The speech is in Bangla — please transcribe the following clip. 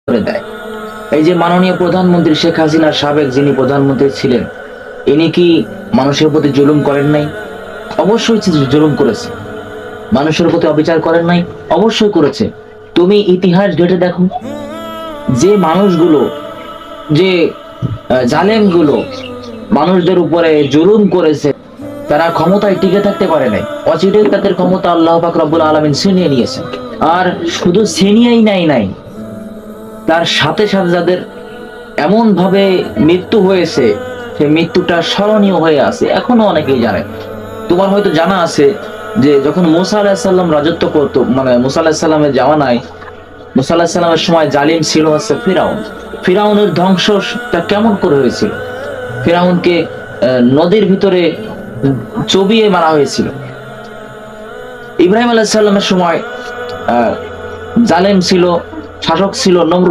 করে দেয়। এই যে মাননীয় প্রধানমন্ত্রী শেখ হাসিনা সাবেক যিনি প্রধানমন্ত্রী ছিলেন, ইনি কি মানুষের প্রতি জুলুম করেন নাই? অবশ্যই জুলুম করেছে। মানুষের প্রতি অবিচার করেন নাই? অবশ্যই করেছে। তুমি ইতিহাস ঘেঁটে দেখো, যে মানুষগুলো, যে জালেম গুলো মানুষদের উপরে জুলুম করেছে, তারা ক্ষমতায় টিকে থাকতে পারে নাই। অচিরেই তাদের ক্ষমতা আল্লাহ পাক রব্বুল আলামিন ছিনিয়ে নিয়েছেন। আর শুধু ছিনিয়েই নাই, তার সাথে সাথে যাদের এমন ভাবে মৃত্যু হয়েছে, সে মৃত্যুটা স্মরণীয় হয়ে আছে, এখনো অনেকেই জানে। তোমার হয়তো জানা আছে যে যখন মুসা আলাইহিস সালাম রাজত্ব করতো, মানে মুসা আলাইহিস সালামের জামানায়, মুসা আলাইহিস সালামের সময় জালিম ছিল হচ্ছে ফিরাউন। ফিরাউনের ধ্বংসটা কেমন করে হয়েছিল? ফিরাউনকে নদীর ভিতরে চবিয়ে মারা হয়েছিল। ইব্রাহিম আলাইহিস সালামের সময় জালেম ছিল, শাসক ছিল নমরুদ।